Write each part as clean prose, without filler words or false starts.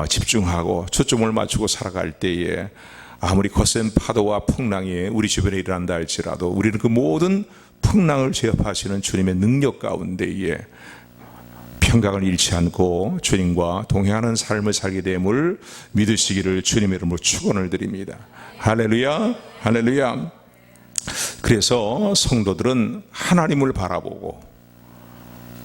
집중하고 초점을 맞추고 살아갈 때에 아무리 거센 파도와 풍랑이 우리 주변에 일어난다 할지라도 우리는 그 모든 풍랑을 제압하시는 주님의 능력 가운데에 평강을 잃지 않고 주님과 동행하는 삶을 살게 됨을 믿으시기를 주님의 이름으로 축원을 드립니다. 할렐루야, 할렐루야. 그래서 성도들은 하나님을 바라보고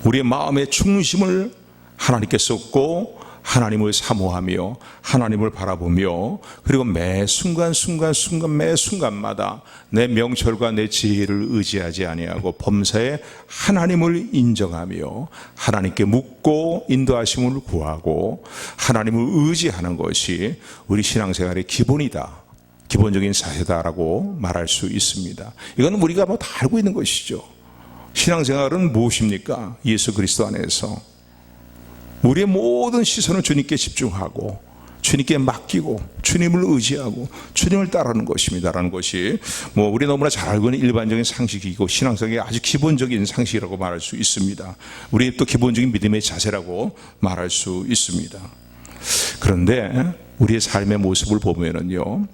우리의 마음의 중심을 하나님께 쏟고 하나님을 사모하며 하나님을 바라보며 그리고 매 순간순간 매 순간마다 내 명철과 내 지혜를 의지하지 아니하고 범사에 하나님을 인정하며 하나님께 묻고 인도하심을 구하고 하나님을 의지하는 것이 우리 신앙생활의 기본이다, 기본적인 자세다라고 말할 수 있습니다. 이건 우리가 다 알고 있는 것이죠. 신앙생활은 무엇입니까? 예수 그리스도 안에서 우리의 모든 시선을 주님께 집중하고 주님께 맡기고 주님을 의지하고 주님을 따르는 것입니다라는 것이 우리 너무나 잘 알고 있는 일반적인 상식이고 신앙생활의 아주 기본적인 상식이라고 말할 수 있습니다. 우리의 또 기본적인 믿음의 자세라고 말할 수 있습니다. 그런데 우리의 삶의 모습을 보면은요,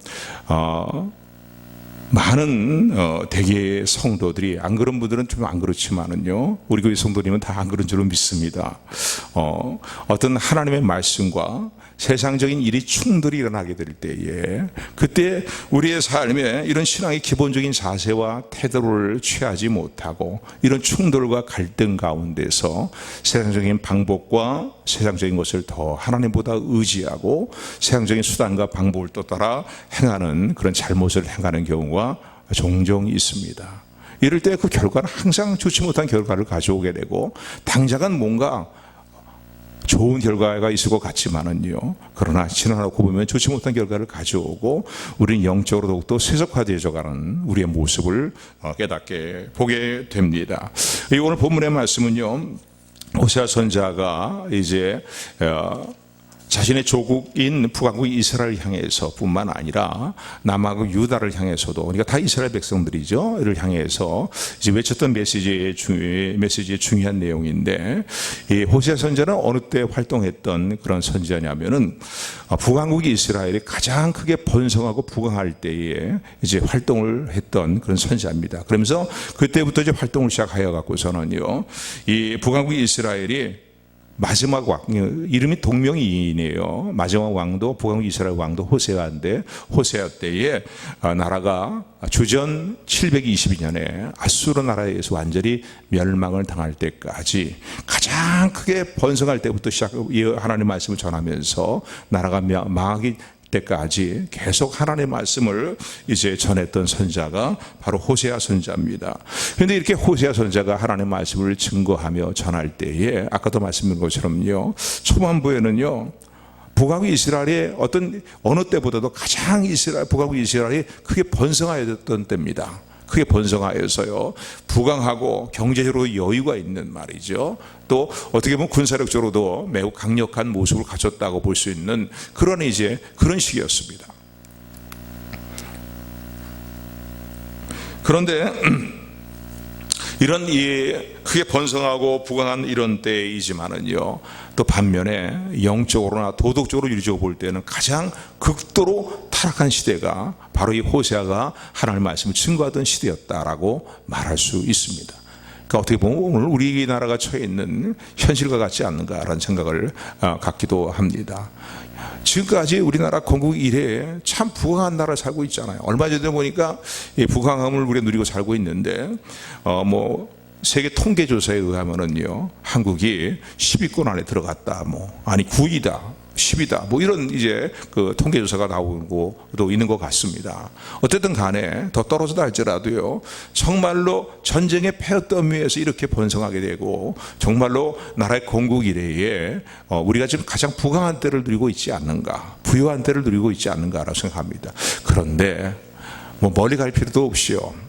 많은 대개의 성도들이, 안 그런 분들은 좀 안 그렇지만은요, 우리 교회 성도님은 다 안 그런 줄로 믿습니다. 어떤 하나님의 말씀과 세상적인 일이 충돌이 일어나게 될 때에 그때 우리의 삶에 이런 신앙의 기본적인 자세와 태도를 취하지 못하고 이런 충돌과 갈등 가운데서 세상적인 방법과 세상적인 것을 더 하나님보다 의지하고 세상적인 수단과 방법을 또 따라 행하는 그런 잘못을 행하는 경우가 종종 있습니다. 이럴 때 그 결과는 항상 좋지 못한 결과를 가져오게 되고 당장은 뭔가 좋은 결과가 있을 것 같지만은요, 그러나 지나고 보면 좋지 못한 결과를 가져오고 우리는 영적으로 더욱더 쇠석화되어져 가는 우리의 모습을 깨닫게 보게 됩니다. 오늘 본문의 말씀은요, 호세아 선지자가 이제 자신의 조국인 북왕국 이스라엘을 향해서 뿐만 아니라 남왕국 유다를 향해서도, 그러니까 다 이스라엘 백성들이죠, 이를 향해서 이제 외쳤던 메시지의 중요한 내용인데, 이 호세아 선지자는 어느 때 활동했던 그런 선지자냐면은 북왕국 이스라엘이 가장 크게 번성하고 부강할 때에 이제 활동을 했던 그런 선지자입니다. 그러면서 그때부터 이제 활동을 시작하여 갖고서는요, 이 북왕국 이스라엘이 마지막 왕, 이름이 동명이인이에요. 마지막 왕도 북왕국 이스라엘 왕도 호세아인데, 호세아 때에 나라가 주전 722년에 아수르 나라에 의해서 완전히 멸망을 당할 때까지 가장 크게 번성할 때부터 하나님의 말씀을 전하면서 나라가 망하기 때까지 계속 하나님의 말씀을 이제 전했던 선지자가 바로 호세아 선지자입니다. 그런데 이렇게 호세아 선지자가 하나님의 말씀을 증거하며 전할 때에 아까도 말씀드린 것처럼요, 초반부에는요, 북왕국 이스라엘의 어느 때보다도 가장 북왕국 이스라엘이 크게 번성하였던 때입니다. 크게 번성하여서요, 부강하고 경제적으로 여유가 있는 말이죠. 또 어떻게 보면 군사력적으로도 매우 강력한 모습을 갖췄다고 볼 수 있는 그런 시기였습니다. 그런데 이런 크게 번성하고 부강한 이런 때이지만은요, 또 반면에 영적으로나 도덕적으로 윤리적으로 볼 때는 가장 극도로 타락한 시대가 바로 이 호세아가 하나님의 말씀을 증거하던 시대였다라고 말할 수 있습니다. 그러니까 어떻게 보면 오늘 우리나라가 처해 있는 현실과 같지 않는가라는 생각을 갖기도 합니다. 지금까지 우리나라 건국 이래에 참 부강한 나라를 살고 있잖아요. 얼마 전에 보니까 이 부강함을 우리가 누리고 살고 있는데, 세계 통계조사에 의하면은요, 한국이 10위권 안에 들어갔다, 9위다, 10위다, 이런 이제 그 통계조사가 나오고 또 있는 것 같습니다. 어쨌든 간에 더 떨어지다 할지라도요, 정말로 전쟁에 패였던 위에서 이렇게 번성하게 되고, 정말로 나라의 건국 이래에 우리가 지금 가장 부강한 때를 누리고 있지 않는가, 부유한 때를 누리고 있지 않는가라고 생각합니다. 그런데 멀리 갈 필요도 없이요,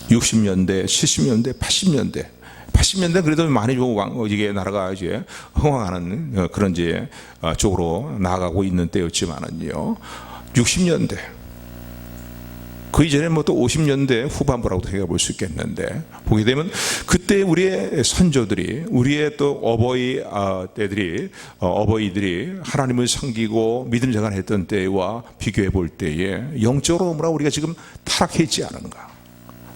60년대, 70년대, 80년대 그래도 많이 이게 나라가 이제 흥황하는 그런 이제 쪽으로 나아가고 있는 때였지만은요, 60년대 그 이전에 뭐 또 50년대 후반부라고도 생각해 볼 수 있겠는데, 보게 되면 그때 우리의 선조들이, 우리의 또 어버이들이 하나님을 섬기고 믿음 생활했던 때와 비교해 볼 때에 영적으로 너무나 우리가 지금 타락해 있지 않은가,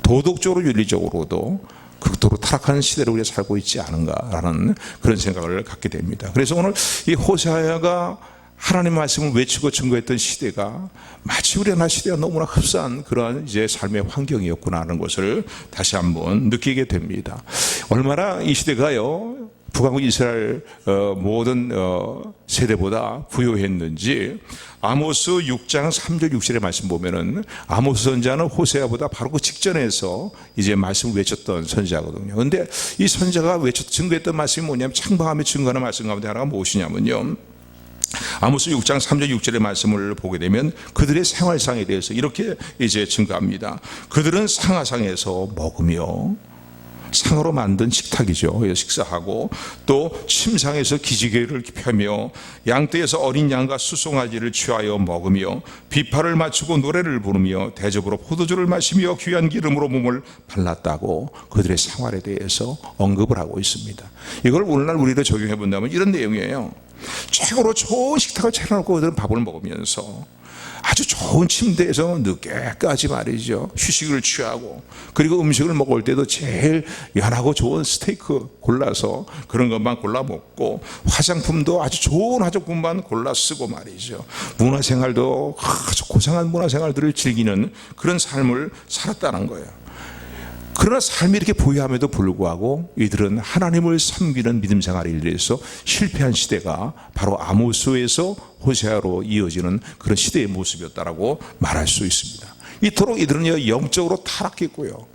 도덕적으로 윤리적으로도 극도로 타락한 시대를 우리가 살고 있지 않은가라는 그런 생각을 갖게 됩니다. 그래서 오늘 이 호세아가 하나님의 말씀을 외치고 증거했던 시대가 마치 우리나라 시대가 너무나 흡사한 그러한 이제 삶의 환경이었구나 하는 것을 다시 한번 느끼게 됩니다. 얼마나 이 시대가요, 북왕국 이스라엘 모든 세대보다 부요했는지, 아모스 6장 3절 6절의 말씀 보면은 아모스 선지자는 호세아보다 바로 그 직전에서 이제 말씀을 외쳤던 선지자거든요. 그런데 이 선지자가 증거했던 말씀이 뭐냐면, 창방하며 증거하는 말씀 가운데 하나가 무엇이냐면요, 아모스 6장 3절 6절의 말씀을 보게 되면 그들의 생활상에 대해서 이렇게 이제 증거합니다. 그들은 상하상에서 먹으며, 상으로 만든 식탁이죠, 식사하고, 또 침상에서 기지개를 펴며, 양떼에서 어린 양과 수송아지를 취하여 먹으며, 비파를 맞추고 노래를 부르며, 대접으로 포도주를 마시며 귀한 기름으로 몸을 발랐다고 그들의 생활에 대해서 언급을 하고 있습니다. 이걸 오늘날 우리로 적용해 본다면 이런 내용이에요. 최고로 좋은 식탁을 차려놓고 그들은 밥을 먹으면서 아주 좋은 침대에서 늦게까지 말이죠, 휴식을 취하고, 그리고 음식을 먹을 때도 제일 연하고 좋은 스테이크 골라서 그런 것만 골라 먹고, 화장품도 아주 좋은 화장품만 골라 쓰고 말이죠, 문화생활도 아주 고상한 문화생활들을 즐기는 그런 삶을 살았다는 거예요. 그러나 삶이 이렇게 부유함에도 불구하고 이들은 하나님을 섬기는 믿음 생활을 위해서 실패한 시대가 바로 아모스에서 호세아로 이어지는 그런 시대의 모습이었다라고 말할 수 있습니다. 이토록 이들은 영적으로 타락했고요,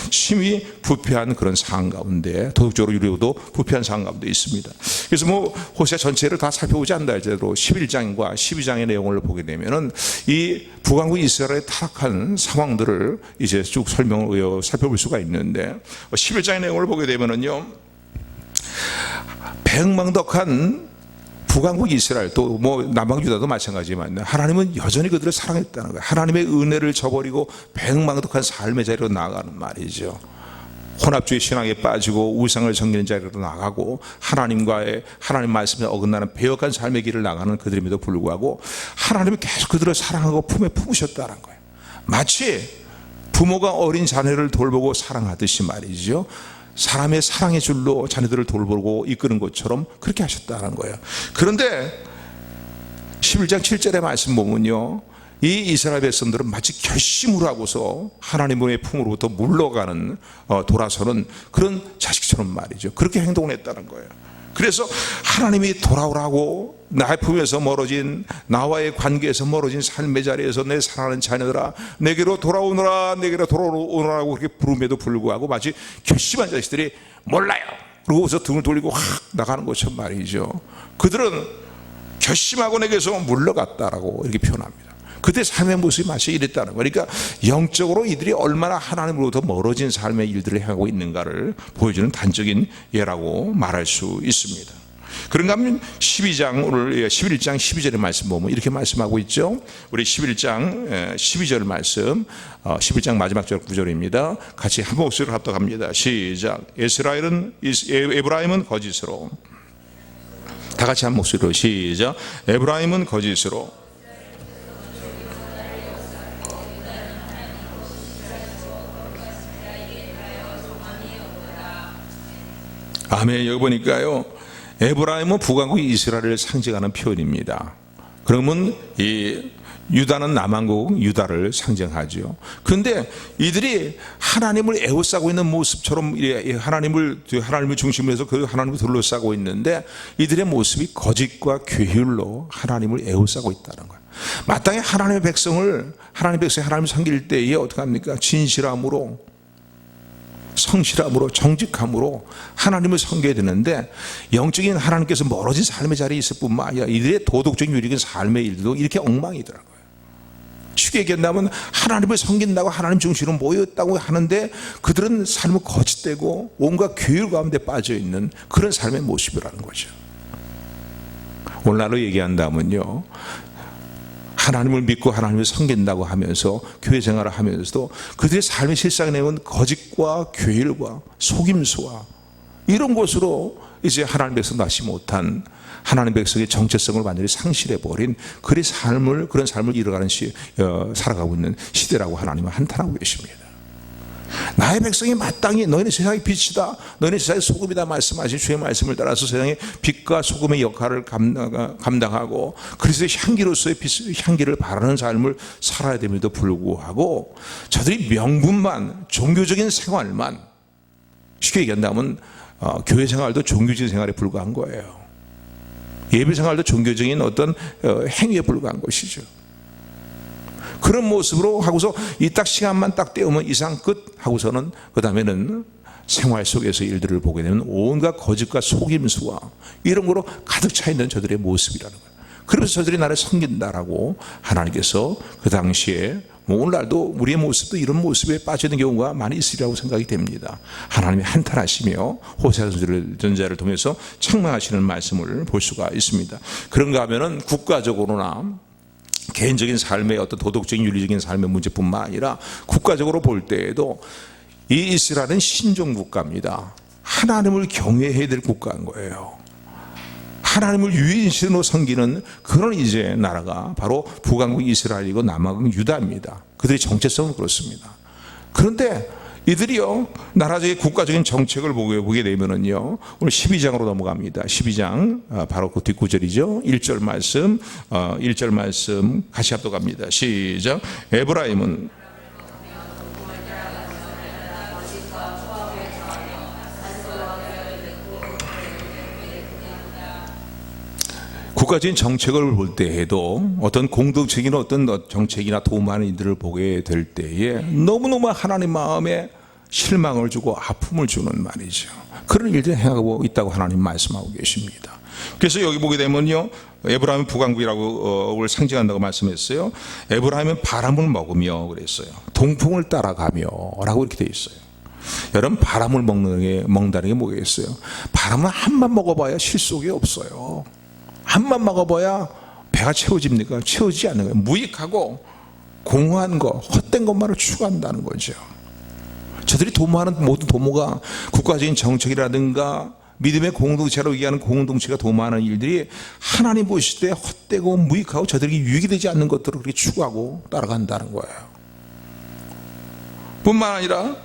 심히 부패한 그런 상황 가운데, 도덕적으로 유리도 부패한 상황 가운데 있습니다. 그래서 뭐 호세아 전체를 다 살펴보지 않는다 하더라도 11장과 12장의 내용을 보게 되면은 이 북왕국 이스라엘의 타락한 상황들을 이제 쭉 살펴볼 수가 있는데, 11장의 내용을 보게 되면은요, 백망덕한 북왕국 이스라엘, 또 뭐 남방 유다도 마찬가지지만 하나님은 여전히 그들을 사랑했다는 거예요. 하나님의 은혜를 저버리고 백망덕한 삶의 자리로 나아가는 말이죠. 혼합주의 신앙에 빠지고 우상을 섬기는 자리로 나가고, 하나님 말씀에 어긋나는 배역한 삶의 길을 나가는 그들임에도 불구하고 하나님이 계속 그들을 사랑하고 품에 품으셨다는 거예요. 마치 부모가 어린 자녀를 돌보고 사랑하듯이 말이죠, 사람의 사랑의 줄로 자녀들을 돌보고 이끄는 것처럼 그렇게 하셨다는 거예요. 그런데 11장 7절의 말씀 보면요, 이 이스라엘 백성들은 마치 결심을 하고서 하나님의 품으로부터 물러가는, 돌아서는 그런 자식처럼 말이죠, 그렇게 행동을 했다는 거예요. 그래서 하나님이 돌아오라고, 나의 품에서 멀어진, 나와의 관계에서 멀어진 삶의 자리에서 내 사랑하는 자녀들아 내게로 돌아오너라, 내게로 돌아오너라고 그렇게 부름에도 불구하고 마치 결심한 자식들이 몰라요 그러고서 등을 돌리고 확 나가는 것처럼 말이죠, 그들은 결심하고 내게서 물러갔다라고 이렇게 표현합니다. 그때 삶의 모습이 마치 이랬다는 거예요. 그러니까 영적으로 이들이 얼마나 하나님으로부터 멀어진 삶의 일들을 하고 있는가를 보여주는 단적인 예라고 말할 수 있습니다. 그런가 하면 12장, 오늘 11장 12절의 말씀 보면 이렇게 말씀하고 있죠. 우리 11장 12절 말씀, 11장 마지막 절 9절입니다. 같이 한 목소리로 합독합니다. 시작. 에브라임은 거짓으로, 다 같이 한 목소리로 시작. 에브라임은 거짓으로 아멘. 여기 보니까요, 에브라임은 북왕국 이스라엘을 상징하는 표현입니다. 그러면 이 유다는 남왕국 유다를 상징하죠. 그런데 이들이 하나님을 에워싸고 있는 모습처럼 하나님을 중심으로 해서 그 하나님을 둘러싸고 있는데, 이들의 모습이 거짓과 괴율로 하나님을 에워싸고 있다는 거예요. 마땅히 하나님의 백성을 하나님을 섬길 때에 어떻게 합니까? 진실함으로, 성실함으로, 정직함으로 하나님을 섬겨야 되는데, 영적인 하나님께서 멀어진 삶의 자리에 있을 뿐만 아니라 이들의 도덕적인 유익인 삶의 일도 이렇게 엉망이더라고요. 쉽게 얘기한다면 하나님을 섬긴다고 하나님 중심으로 모였다고 하는데 그들은 삶을 거짓되고 온갖 규율 가운데 빠져있는 그런 삶의 모습이라는 거죠. 오늘날로 얘기한다면요, 하나님을 믿고 하나님을 섬긴다고 하면서 교회 생활을 하면서도 그들의 삶의 실상에 내면 거짓과 괴일과 속임수와 이런 것으로 이제 하나님 백성 낳지 못한 하나님 백성의 정체성을 완전히 상실해버린 그런 삶을 이뤄가는 살아가고 있는 시대라고 하나님은 한탄하고 계십니다. 나의 백성이 마땅히 너희는 세상의 빛이다, 너희는 세상의 소금이다 말씀하신 주의 말씀을 따라서 세상의 빛과 소금의 역할을 감당하고 그리스도의 향기로서의 향기를 바라는 삶을 살아야 됨에도 불구하고 저들이 명분만, 종교적인 생활만, 쉽게 얘기한다면 교회 생활도 종교적인 생활에 불과한 거예요. 예배 생활도 종교적인 어떤 행위에 불과한 것이죠. 그런 모습으로 하고서 이 딱 시간만 딱 때우면 이상 끝 하고서는 그 다음에는 생활 속에서 일들을 보게 되면 온갖 거짓과 속임수와 이런 거로 가득 차 있는 저들의 모습이라는 거예요. 그래서 저들이 나를 섬긴다라고 하나님께서 그 당시에 오늘날도 우리의 모습도 이런 모습에 빠지는 경우가 많이 있으리라고 생각이 됩니다. 하나님이 한탄하시며 호세아 전자를 통해서 책망하시는 말씀을 볼 수가 있습니다. 그런가 하면은 국가적으로나 개인적인 삶의 어떤 도덕적인 윤리적인 삶의 문제뿐만 아니라 국가적으로 볼 때에도 이 이스라엘은 신종 국가입니다. 하나님을 경외해야 될 국가인 거예요. 하나님을 유일신으로 섬기는 그런 이제 나라가 바로 북왕국 이스라엘이고 남왕국 유다입니다. 그들의 정체성은 그렇습니다. 그런데 이들이요, 나라적인 국가적인 정책을 보게 되면은요, 오늘 12장으로 넘어갑니다. 12장, 바로 그 뒷구절이죠. 1절 말씀, 1절 말씀 같이 합독합니다. 시작. 에브라임은 국가적인 정책을 볼 때에도 어떤 공동적인 어떤 정책이나 도움하는 이들을 보게 될 때에 너무너무 하나님 마음에 실망을 주고 아픔을 주는 말이죠. 그런 일들을 행하고 있다고 하나님 말씀하고 계십니다. 그래서 여기 보게 되면요, 에브라임은 북왕국이라고 상징한다고 말씀했어요. 에브라임은 바람을 먹으며 그랬어요. 동풍을 따라가며 라고 이렇게 되어 있어요. 여러분, 바람을 먹는다는 게 뭐겠어요? 바람은 한번 먹어봐야 실속이 없어요. 한번 먹어봐야 배가 채워집니까? 채워지지 않는 거예요. 무익하고 공허한 거, 헛된 것만을 추구한다는 거죠. 저들이 도모하는 모든 도모가 국가적인 정책이라든가 믿음의 공동체라고 얘기하는 공동체가 도모하는 일들이 하나님 보실 때 헛되고 무익하고 저들에게 유익이 되지 않는 것들을 그렇게 추구하고 따라간다는 거예요. 뿐만 아니라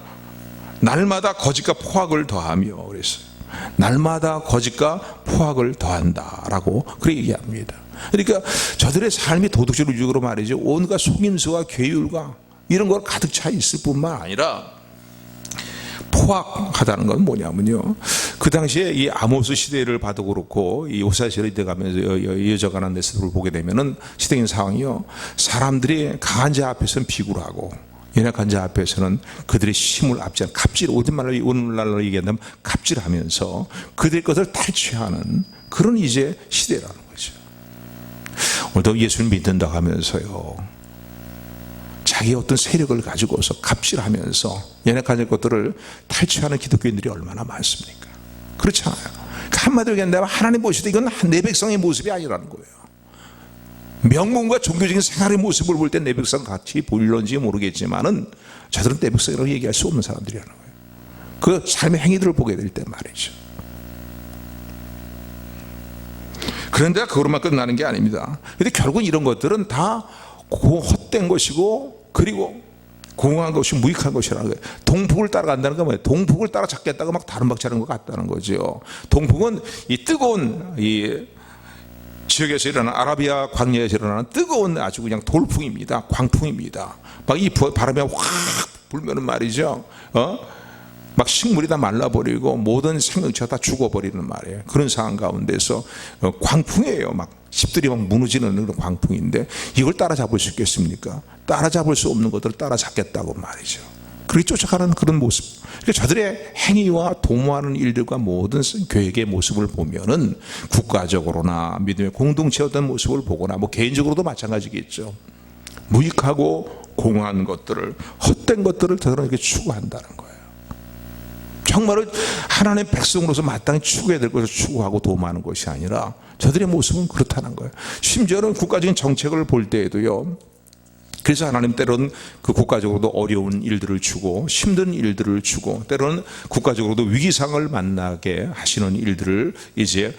날마다 거짓과 포악을 더하며 그랬어요. 날마다 거짓과 포악을 더한다라고 그렇게 얘기합니다. 그러니까 저들의 삶이 도덕적 유익으로 말이죠, 온갖 속임수와 괴율과 이런 걸 가득 차 있을 뿐만 아니라 포악하다는 건 뭐냐면요, 그 당시에 이 아모스 시대를 봐도 그렇고 이 호세아 시대에 가면서 이어져가는 데서를 보게 되면은 시대적인 상황이요, 사람들이 강한 자 앞에서는 비굴하고 연약한 자 앞에서는 그들의 힘을 압제하는 갑질, 오늘날로 얘기한다면 갑질하면서 그들의 것을 탈취하는 그런 이제 시대라는 거죠. 오늘도 예수를 믿는다고 하면서요, 자기의 어떤 세력을 가지고서 갑질하면서 연약한 것들을 탈취하는 기독교인들이 얼마나 많습니까? 그렇지 않아요. 한마디로 얘기한다면 하나님 보시되 이건 내 백성의 모습이 아니라는 거예요. 명문과 종교적인 생활의 모습을 볼 때 내 백성 같이 보일런지 모르겠지만은 저들은 내 백성이라고 얘기할 수 없는 사람들이라는 거예요. 그 삶의 행위들을 보게 될 때 말이죠. 그런데 그것만 끝나는 게 아닙니다. 근데 결국 이런 것들은 다 헛된 것이고 그리고 공허한 것이 무익한 것이라는 거예요. 동북을 따라간다는 건 뭐예요? 동북을 따라잡겠다고 막 다른 박자는 것 같다는 거죠. 동북은 이 뜨거운 이 지역에서 일어나는 아라비아 광야에서 일어나는 뜨거운 아주 그냥 돌풍입니다. 광풍입니다. 막 이 바람이 확 불면은 말이죠, 막 식물이 다 말라버리고 모든 생명체가 다 죽어버리는 말이에요. 그런 상황 가운데서 광풍이에요. 막 집들이 막 무너지는 그런 광풍인데 이걸 따라잡을 수 있겠습니까? 따라잡을 수 없는 것들을 따라잡겠다고 말이죠. 그렇게 쫓아가는 그런 모습. 그러니까 저들의 행위와 도모하는 일들과 모든 교회의 모습을 보면은 국가적으로나 믿음의 공동체 어떤 모습을 보거나 뭐 개인적으로도 마찬가지겠죠. 무익하고 공허한 것들을, 헛된 것들을 저들은 이렇게 추구한다는 거예요. 정말로 하나님의 백성으로서 마땅히 추구해야 될 것을 추구하고 도모하는 것이 아니라 저들의 모습은 그렇다는 거예요. 심지어는 국가적인 정책을 볼 때에도요, 그래서 하나님 때로는 그 국가적으로도 어려운 일들을 주고 힘든 일들을 주고 때로는 국가적으로도 위기상을 만나게 하시는 일들을 이제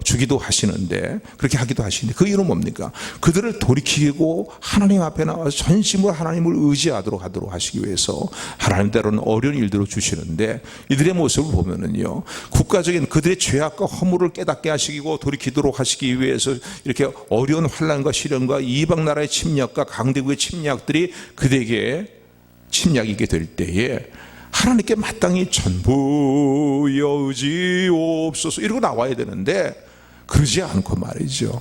주기도 하시는데, 그렇게 하기도 하시는데, 그 이유는 뭡니까? 그들을 돌이키고 하나님 앞에 나와서 전심으로 하나님을 의지하도록 하도록 하시기 위해서 하나님 때로는 어려운 일들을 주시는데, 이들의 모습을 보면은요, 국가적인 그들의 죄악과 허물을 깨닫게 하시고 돌이키도록 하시기 위해서 이렇게 어려운 환난과 시련과 이방 나라의 침략과 강대국의 침략들이 그들에게 침략이게 될 때에 하나님께 마땅히 전부여 의지옵소서 이러고 나와야 되는데, 그러지 않고 말이죠,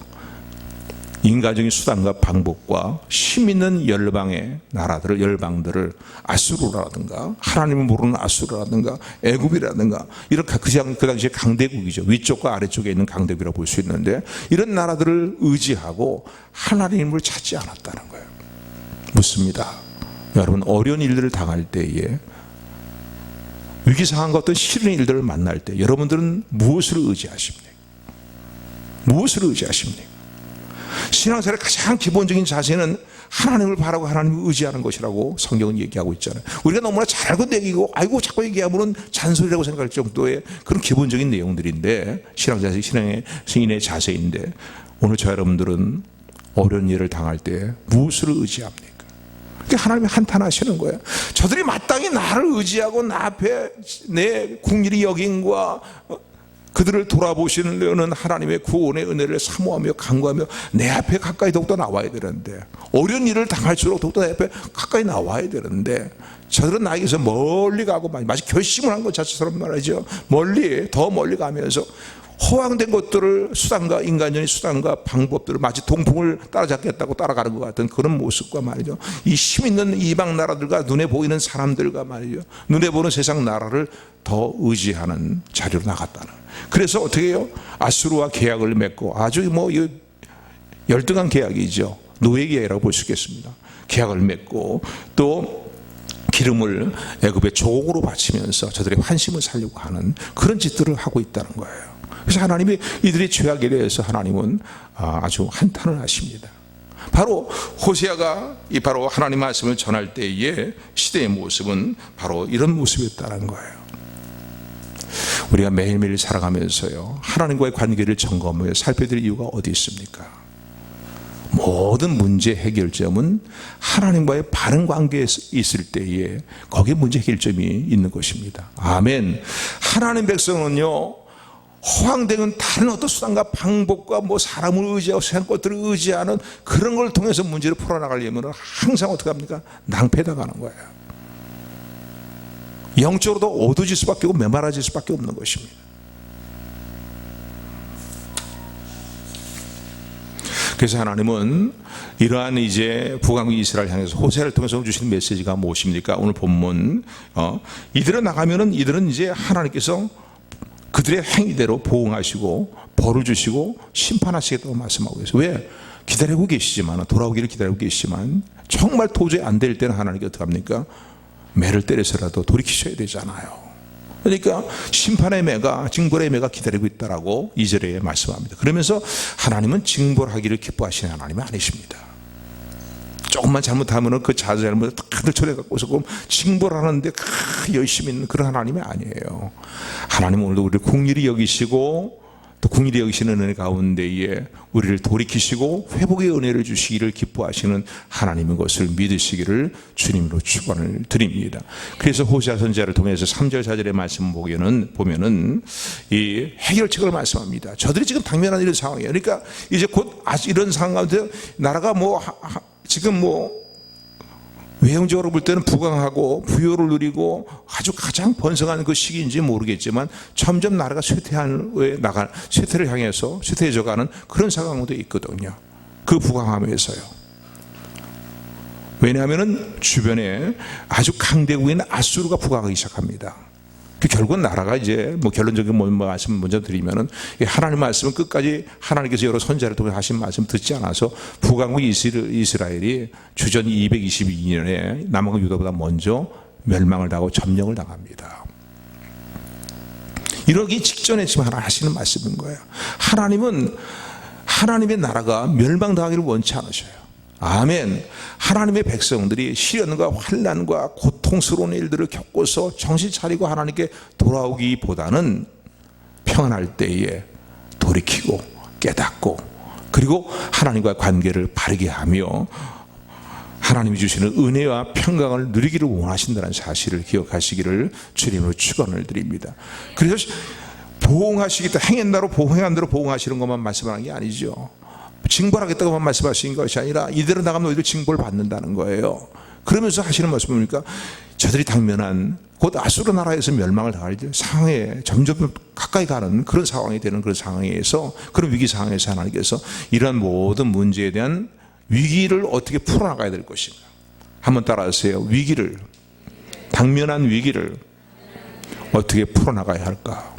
인간적인 수단과 방법과 힘 있는 열방의 나라들을, 열방들을, 아수르라든가 하나님을 모르는 아수르라든가 애굽이라든가 이런 그 당시에 강대국이죠. 위쪽과 아래쪽에 있는 강대국이라고 볼 수 있는데, 이런 나라들을 의지하고 하나님을 찾지 않았다는 거예요. 묻습니다. 여러분, 어려운 일들을 당할 때에, 위기상황과 어떤 싫은 일들을 만날 때 여러분들은 무엇을 의지하십니까? 무엇을 의지하십니까? 신앙생활의 가장 기본적인 자세는 하나님을 바라고 하나님을 의지하는 것이라고 성경은 얘기하고 있잖아요. 우리가 너무나 잘 알고 얘기고 아이고 자꾸 얘기하면 잔소리라고 생각할 정도의 그런 기본적인 내용들인데, 신앙자세, 신앙의 자세인데, 오늘 저 여러분들은 어려운 일을 당할 때 무엇을 의지합니까? 하나님이 한탄하시는 거예요. 저들이 마땅히 나를 의지하고 나 앞에 내 국리의 여김과 그들을 돌아보시려는 하나님의 구원의 은혜를 사모하며 간구하며 내 앞에 가까이 더욱더 나와야 되는데, 어려운 일을 당할수록 더욱더 내 앞에 가까이 나와야 되는데, 저들은 나에게서 멀리 가고 마치 결심을 한 것 자체처럼 말이죠, 더 멀리 가면서 허황된 것들을, 수단과 인간적인 수단과 방법들을 마치 동풍을 따라잡겠다고 따라가는 것 같은 그런 모습과 말이죠, 이 힘 있는 이방 나라들과 눈에 보이는 사람들과 말이죠, 눈에 보는 세상 나라를 더 의지하는 자리로 나갔다는. 그래서 어떻게 해요? 아수르와 계약을 맺고, 아주 열등한 계약이죠. 노예 계약이라고 볼 수 있겠습니다. 계약을 맺고 또 기름을 애굽의 조공으로 바치면서 저들의 환심을 살려고 하는 그런 짓들을 하고 있다는 거예요. 그래서 하나님이 이들의 죄악에 대해서 하나님은 아주 한탄을 하십니다. 바로 호세아가 바로 하나님 말씀을 전할 때의 시대의 모습은 바로 이런 모습이었다는 거예요. 우리가 매일매일 살아가면서요, 하나님과의 관계를 점검해 살펴드릴 이유가 어디 있습니까? 모든 문제 해결점은 하나님과의 바른 관계에 있을 때에 거기에 문제 해결점이 있는 것입니다. 아멘. 하나님 백성은요, 허황되는 다른 어떤 수단과 방법과 사람을 의지하고 세상 것들을 의지하는 그런 걸 통해서 문제를 풀어나가려면 항상 어떻게 합니까? 낭패당하는 거예요. 영적으로도 어두워질 수밖에 없고 메마라질 수밖에 없는 것입니다. 그래서 하나님은 이러한 이제 북왕국 이스라엘 향해서 호세아를 통해서 주시는 메시지가 무엇입니까? 오늘 본문 이들은 나가면은 이들은 이제 하나님께서 그들의 행위대로 보응하시고 벌을 주시고 심판하시겠다고 말씀하고 있어요. 왜? 기다리고 계시지만, 돌아오기를 기다리고 계시지만 정말 도저히 안 될 때는 하나님께 어떻게 합니까? 매를 때려서라도 돌이키셔야 되잖아요. 그러니까 심판의 매가, 징벌의 매가 기다리고 있다라고 2절에 말씀합니다. 그러면서 하나님은 징벌하기를 기뻐하시는 하나님은 아니십니다. 조금만 잘못하면 그 잘못을 다들 초대해갖고서 징벌하는데 열심히 있는 그런 하나님이 아니에요. 하나님은 오늘도 우리를 긍휼히 여기시고 또 긍휼히 여기시는 은혜 가운데에 우리를 돌이키시고 회복의 은혜를 주시기를 기뻐하시는 하나님인 것을 믿으시기를 주님으로 축원을 드립니다. 그래서 호세아 선지자를 통해서 3절 4절의 말씀 보면은 이 해결책을 말씀합니다. 저들이 지금 당면한 이런 상황이에요. 그러니까 이제 곧 이런 상황 가운데 나라가 지금 외형적으로 볼 때는 부강하고 부요를 누리고 아주 가장 번성한 그 시기인지 모르겠지만 점점 나라가 쇠퇴를 향해서 쇠퇴해져가는 그런 상황도 있거든요. 그 부강함에서요. 왜냐하면 주변에 아주 강대국인 아수르가 부강하기 시작합니다. 결국은 나라가 이제 결론적인 말씀 먼저 드리면은 하나님 말씀은 끝까지 하나님께서 여러 선지자를 통해 하신 말씀 듣지 않아서 북왕국 이스라엘이 주전 222년에 남왕국 유다보다 먼저 멸망을 당하고 점령을 당합니다. 이러기 직전에 지금 하나 하시는 말씀인 거예요. 하나님은 하나님의 나라가 멸망당하기를 원치 않으셔요. 아멘. 하나님의 백성들이 시련과 환난과 고통스러운 일들을 겪고서 정신 차리고 하나님께 돌아오기보다는 평안할 때에 돌이키고 깨닫고 그리고 하나님과 관계를 바르게 하며 하나님이 주시는 은혜와 평강을 누리기를 원하신다는 사실을 기억하시기를 주님으로 축원을 드립니다. 그래서 보응하시겠다, 행한다로 보응한다로 보응하시는 것만 말씀하는 게 아니죠. 징벌하겠다고만 말씀하시는 것이 아니라 이대로 나가면 너희들 징벌을 받는다는 거예요. 그러면서 하시는 말씀은 뭡니까? 저들이 당면한 곧 아수르 나라에서 멸망을 당할 상황에 점점 가까이 가는 그런 상황이 되는 그런 상황에서, 그런 위기 상황에서 하나님께서 이러한 모든 문제에 대한 위기를 어떻게 풀어나가야 될 것인가. 한번 따라하세요. 위기를, 당면한 위기를 어떻게 풀어나가야 할까.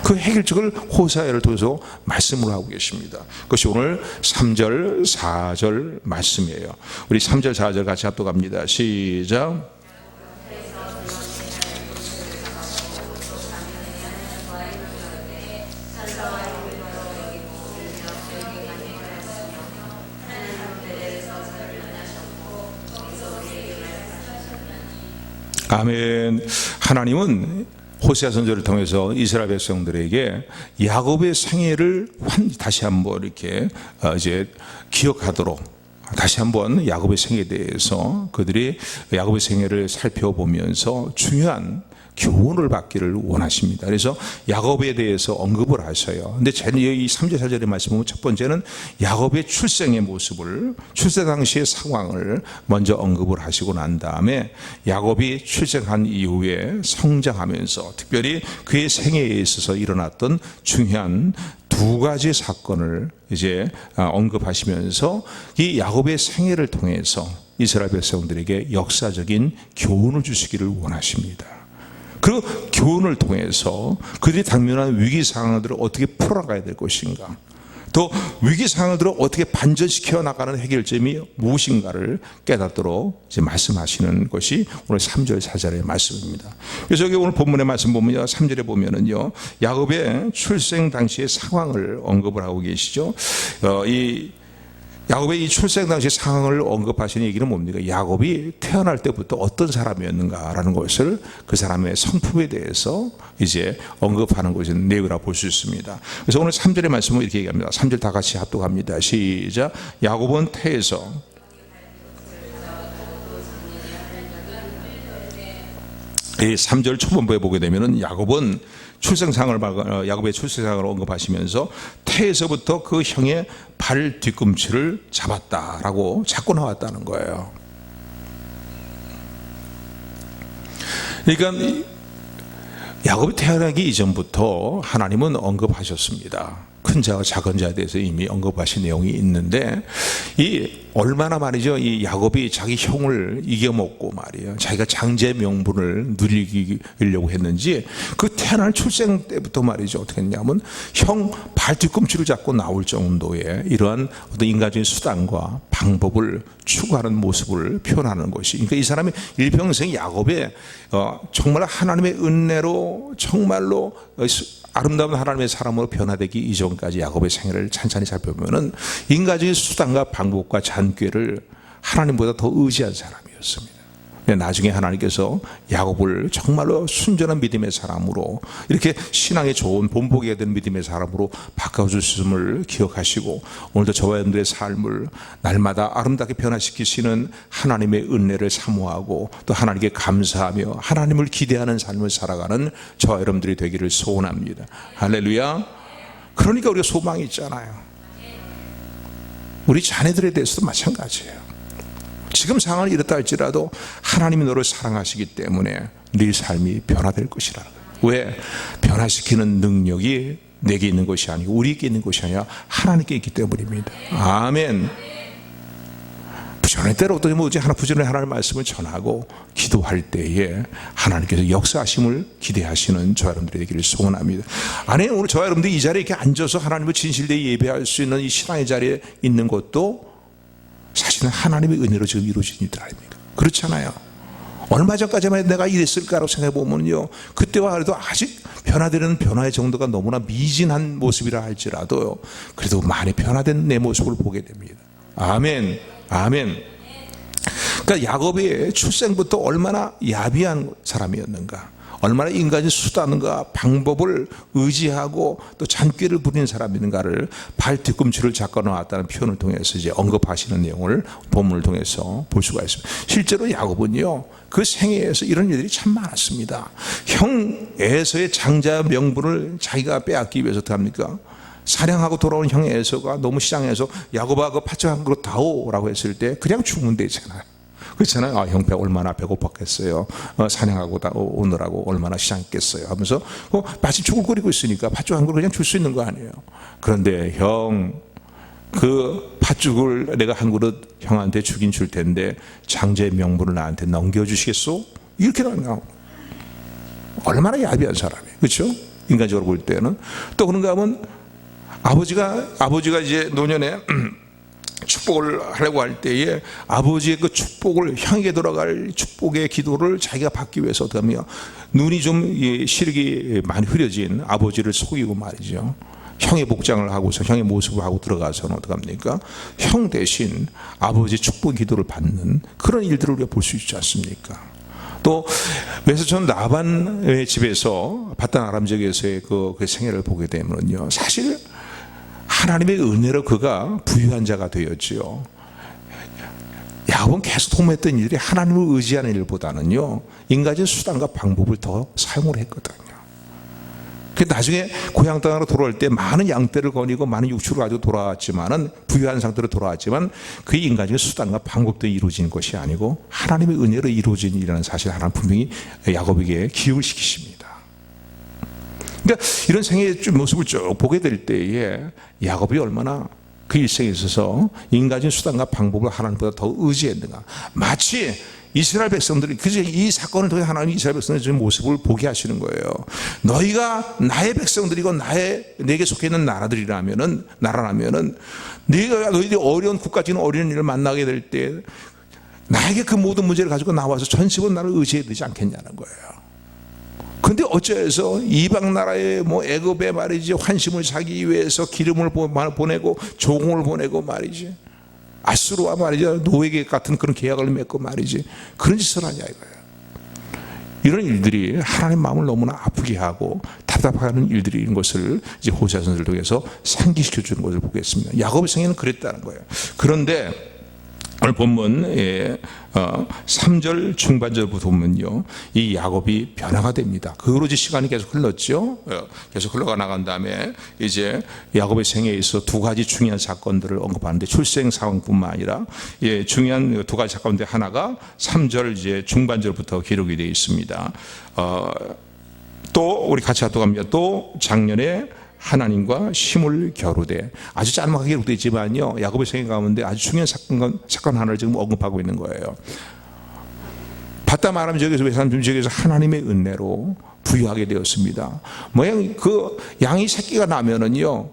그 해결책을 호세아를 통해서 말씀을 하고 계십니다. 그것이 오늘 3절 4절 말씀이에요. 우리 3절 4절 같이 합독합니다. 시작. 아멘. 하나님은 호세아 선지자를 통해서 이스라엘 백성들에게 야곱의 생애를 다시 한번 이렇게 이제 기억하도록, 다시 한번 야곱의 생애에 대해서 그들이 야곱의 생애를 살펴보면서 중요한 교훈을 받기를 원하십니다. 그래서 야곱에 대해서 언급을 하셔요. 근데 이 3절 4절의 말씀 보면 첫 번째는 야곱의 출생의 모습을, 출생 당시의 상황을 먼저 언급을 하시고 난 다음에 야곱이 출생한 이후에 성장하면서 특별히 그의 생애에 있어서 일어났던 중요한 두 가지 사건을 이제 언급하시면서 이 야곱의 생애를 통해서 이스라엘 백성들에게 역사적인 교훈을 주시기를 원하십니다. 그 교훈을 통해서 그들이 당면한 위기 상황들을 어떻게 풀어나가야 될 것인가, 또 위기 상황들을 어떻게 반전시켜 나가는 해결점이 무엇인가를 깨닫도록 이제 말씀하시는 것이 오늘 3절 4절의 말씀입니다. 그래서 여기 오늘 본문의 말씀 보면요, 3절에 보면은요, 야곱의 출생 당시의 상황을 언급을 하고 계시죠. 야곱의 이 출생 당시 상황을 언급하시는 얘기는 뭡니까? 야곱이 태어날 때부터 어떤 사람이었는가라는 것을 그 사람의 성품에 대해서 이제 언급하는 것이 내용이라 볼 수 있습니다. 그래서 오늘 3절의 말씀은 이렇게 얘기합니다. 3절 다 같이 합독합니다. 시작. 야곱은 태에서 이 3절 초반부에 보게 되면은 야곱의 출생상을 언급하시면서 태에서부터 그 형의 발 뒤꿈치를 잡았다라고 자꾸 나왔다는 거예요. 그러니까 야곱이 태어나기 이전부터 하나님은 언급하셨습니다. 큰 자와 작은 자에 대해서 이미 언급하신 내용이 있는데, 얼마나 말이죠, 이 야곱이 자기 형을 이겨먹고 말이에요, 자기가 장제 명분을 누리려고 했는지 그 태어날 출생 때부터 말이죠, 어떻게 했냐면 형 발 뒤꿈치를 잡고 나올 정도의 이러한 어떤 인간적인 수단과 방법을 추구하는 모습을 표현하는 것이, 그러니까 이 사람이 일평생 야곱의 정말 하나님의 은혜로 정말로 아름다운 하나님의 사람으로 변화되기 이전까지 야곱의 생애를 찬찬히 살펴보면은 인간적인 수단과 방법과 잔꾀를 하나님보다 더 의지한 사람이었습니다. 나중에 하나님께서 야곱을 정말로 순전한 믿음의 사람으로, 이렇게 신앙에 좋은 본보기가 되는 믿음의 사람으로 바꿔주심을 기억하시고, 오늘도 저와 여러분들의 삶을 날마다 아름답게 변화시키시는 하나님의 은혜를 사모하고 또 하나님께 감사하며 하나님을 기대하는 삶을 살아가는 저와 여러분들이 되기를 소원합니다. 할렐루야. 그러니까 우리가 소망이 있잖아요. 우리 자녀들에 대해서도 마찬가지예요. 지금 상황이 이렇다 할지라도 하나님이 너를 사랑하시기 때문에 네 삶이 변화될 것이라는 거예요. 왜? 변화시키는 능력이 내게 있는 것이 아니고 우리에게 있는 것이 아니라 하나님께 있기 때문입니다. 아멘. 부지런히 때로 어떤 뭐지 하나 부지런히 하나님의 말씀을 전하고 기도할 때에 하나님께서 역사하심을 기대하시는 저 여러분들이 되기를 소원합니다. 아니, 오늘 저 여러분들이 이 자리에 이렇게 앉아서 하나님을 진실되게 예배할 수 있는 이 신앙의 자리에 있는 것도 사실은 하나님의 은혜로 지금 이루어진 일들 아닙니까? 그렇잖아요. 얼마 전까지만 해도 내가 이랬을까라고 생각해 보면요, 그때와 그래도 아직 변화되는 변화의 정도가 너무나 미진한 모습이라 할지라도 그래도 많이 변화된 내 모습을 보게 됩니다. 아멘, 아멘. 그러니까 야곱이 출생부터 얼마나 야비한 사람이었는가, 얼마나 인간의 수단과 방법을 의지하고 또 잔꾀를 부리는 사람인가를 발 뒤꿈치를 잡고 나왔다는 표현을 통해서 이제 언급하시는 내용을 본문을 통해서 볼 수가 있습니다. 실제로 야곱은요, 그 생애에서 이런 일들이 참 많았습니다. 형 에서의 장자 명분을 자기가 빼앗기 위해서 어떻게 합니까? 사냥하고 돌아온 형 에서가 너무 시장에서 야곱아 그 팥죽 한 그릇 다오라고 했을 때 그냥 주면 되잖아요. 그렇잖아요. 아, 형배 얼마나 배고팠겠어요. 사냥하고 오느라고 얼마나 시장했겠어요 하면서 마침 죽을 끓이고 있으니까 팥죽 한 그릇 그냥 줄 수 있는 거 아니에요. 그런데 형, 그 팥죽을 내가 한 그릇 형한테 주긴 줄 텐데 장자의 명분을 나한테 넘겨주시겠소? 이렇게 나와요. 얼마나 야비한 사람이에요. 그렇죠? 인간적으로 볼 때는. 또 그런가 하면 아버지가 이제 노년에 축복을 하려고 할 때에 아버지의 그 축복을, 형에게 돌아갈 축복의 기도를 자기가 받기 위해서 어떻게 하며 눈이 좀 시력이 많이 흐려진 아버지를 속이고 말이죠. 형의 복장을 하고서 형의 모습을 하고 들어가서는 어떻게 합니까? 형 대신 아버지 축복 기도를 받는 그런 일들을 우리가 볼 수 있지 않습니까? 또 외사촌 라반의 집에서 바단 아람 지역에서의 그 생애를 보게 되면요, 사실 하나님의 은혜로 그가 부유한 자가 되었지요. 야곱은 계속 도모했던 일들이 하나님을 의지하는 일보다는요, 인간의 수단과 방법을 더 사용을 했거든요. 나중에 고향 땅으로 돌아올 때 많은 양떼를 거니고 많은 육축을 가지고 돌아왔지만은, 부유한 상태로 돌아왔지만 그 인간의 수단과 방법도 이루어진 것이 아니고 하나님의 은혜로 이루어진 일이라는 사실 하나는 분명히 야곱에게 기억을 시키십니다. 그러니까 이런 생애의 모습을 쭉 보게 될 때에 야곱이 얼마나 그 일생에 있어서 인간의 수단과 방법을 하나님보다 더 의지했는가. 마치 이스라엘 백성들이 그저 이 사건을 통해 하나님이 이스라엘 백성들의 모습을 보게 하시는 거예요. 너희가 나의 백성들이고 내게 속해 있는 나라라면은 너희들이 어려운 국가적인 어려운 일을 만나게 될 때 나에게 그 모든 문제를 가지고 나와서 전심으로 나를 의지해야 되지 않겠냐는 거예요. 근데 어째서 이방 나라에 애굽에 말이지 환심을 사기 위해서 기름을 보내고 종을 보내고 말이지 아수르와 말이죠 노예계 같은 그런 계약을 맺고 말이지 그런 짓을 하냐 이거예요. 이런 일들이 하나님 마음을 너무나 아프게 하고 답답하는 일들인 것을 이제 호세아 선지를 통해서 상기시켜 주는 것을 보겠습니다. 야곱의 생애는 그랬다는 거예요. 그런데 오늘 본문 3절 중반절부터 보면요, 이 야곱이 변화가 됩니다. 그 후로 시간이 계속 흘렀죠. 계속 흘러가 나간 다음에 이제 야곱의 생애에 있어 두 가지 중요한 사건들을 언급하는데, 출생 상황뿐만 아니라 중요한 두 가지 사건인데 하나가 3절 이제 중반절부터 기록이 되어 있습니다. 또 우리 같이 하도록 합니다. 또 작년에 하나님과 심을 겨루되, 아주 짤막하게 기록되어 있지만요, 야곱의 생애 가운데 아주 중요한 사건 하나를 지금 언급하고 있는 거예요. 바단 아람 지역에서 외삼촌 지역에서 하나님의 은혜로 부유하게 되었습니다. 모양 그 양이 새끼가 나면은요,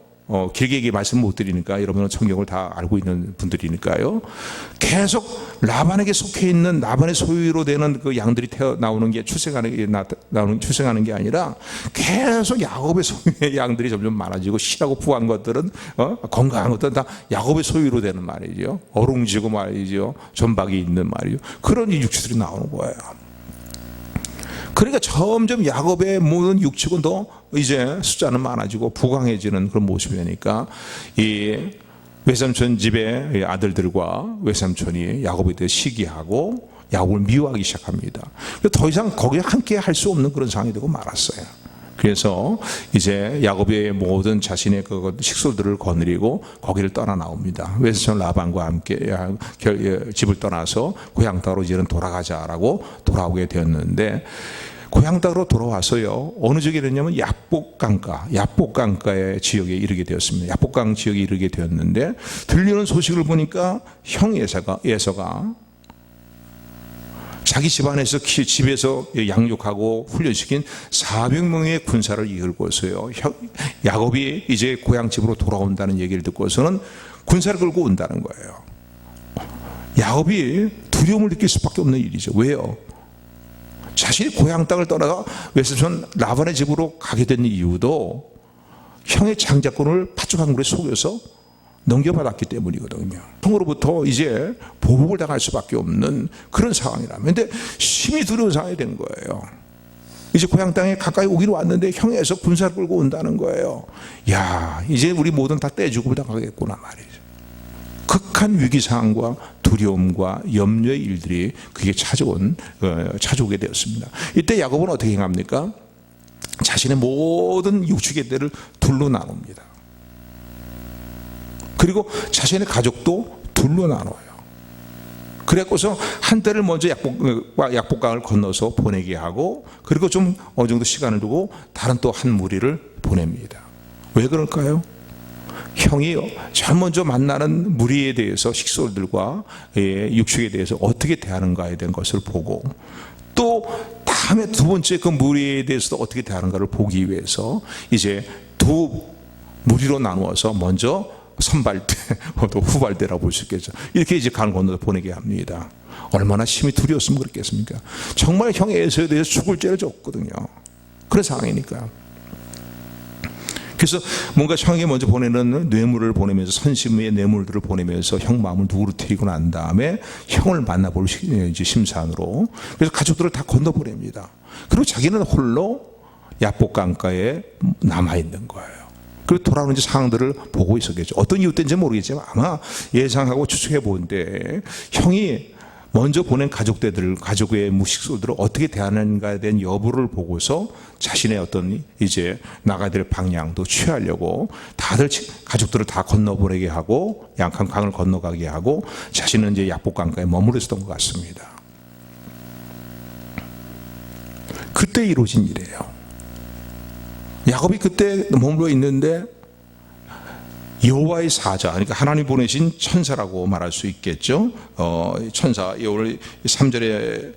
길게 얘기 말씀 못 드리니까 여러분은 성경을 다 알고 있는 분들이니까요, 계속 라반에게 속해 있는 라반의 소유로 되는 그 양들이 태어나오는 게 출생하는 게 아니라 계속 야곱의 소유의 양들이 점점 많아지고, 실하고 부한 것들은 건강한 것들은 다 야곱의 소유로 되는 말이죠. 어룽지고 말이죠, 전박이 있는 말이죠. 그런 육체들이 나오는 거예요. 그러니까 점점 야곱의 모든 육축은 더 이제 숫자는 많아지고 부강해지는 그런 모습이 되니까 이 외삼촌 집의 아들들과 외삼촌이 야곱에 대해 시기하고 야곱을 미워하기 시작합니다. 더 이상 거기에 함께 할 수 없는 그런 상황이 되고 말았어요. 그래서 이제 야곱의 모든 자신의 그 식솔들을 거느리고 거기를 떠나 나옵니다. 외삼촌 라반과 함께 집을 떠나서 고향 땅으로 이제는 돌아가자라고 돌아오게 되었는데, 고향 땅으로 돌아와서요, 어느 지역에 이르냐면 야복강가의 지역에 이르게 되었습니다. 야복강 지역에 이르게 되었는데, 들리는 소식을 보니까 형 예서가 자기 집안에서 집에서 양육하고 훈련시킨 400명의 군사를 이끌고서요, 야곱이 이제 고향 집으로 돌아온다는 얘기를 듣고서는 군사를 끌고 온다는 거예요. 야곱이 두려움을 느낄 수밖에 없는 일이죠. 왜요? 자신이 고향 땅을 떠나가 웨슬손 라반의 집으로 가게 된 이유도 형의 장자권을 파죽한굴에 속여서 넘겨받았기 때문이거든요. 형으로부터 이제 보복을 당할 수밖에 없는 그런 상황이라면, 근데 심히 두려운 상황이 된 거예요. 이제 고향 땅에 가까이 오기로 왔는데 형에서 군사를 끌고 온다는 거예요. 야, 이제 우리 모든 다 떼죽음을 당하겠구나 말이죠. 극한 위기 상황과 두려움과 염려의 일들이 그게 찾아오게 되었습니다. 이때 야곱은 어떻게 행합니까? 자신의 모든 육축의 때를 둘로 나눕니다. 그리고 자신의 가족도 둘로 나눠요. 그래서 한 때를 먼저 약복강을 건너서 보내게 하고, 그리고 좀 어느 정도 시간을 두고 다른 또 한 무리를 보냅니다. 왜 그럴까요? 형이 제일 먼저 만나는 무리에 대해서, 식솔들과 육축에 대해서 어떻게 대하는가에 대한 것을 보고, 또 다음에 두 번째 그 무리에 대해서도 어떻게 대하는가를 보기 위해서 이제 두 무리로 나누어서 먼저 선발대, 또 후발대라고 볼 수 있겠죠. 이렇게 이제 강을 건너서 보내게 합니다. 얼마나 심히 두려웠으면 그랬겠습니까? 정말 형 에서에 대해서 죽을 죄를 졌거든요. 그런 상황이니까. 그래서 뭔가 형에게 먼저 보내는 뇌물을 보내면서, 선심의 뇌물들을 보내면서 형 마음을 누그러뜨리고 난 다음에 형을 만나볼 심산으로, 그래서 가족들을 다 건너보냅니다. 그리고 자기는 홀로 야복강가에 남아있는 거예요. 그리고 돌아오는 상황들을 보고 있었겠죠. 어떤 이유 때인지 모르겠지만 아마 예상하고 추측해 보는데, 형이 먼저 보낸 가족의 무식솔들을 어떻게 대하는가에 대한 여부를 보고서 자신의 어떤 이제 나가야 될 방향도 취하려고 다들 가족들을 다 건너보내게 하고, 양칸 강을 건너가게 하고, 자신은 이제 야복강가에 머무르 있었던 것 같습니다. 그때 이루어진 일이에요. 야곱이 그때 머물러 있는데 여호와의 사자, 그러니까 하나님 보내신 천사라고 말할 수 있겠죠. 천사, 오늘 3절에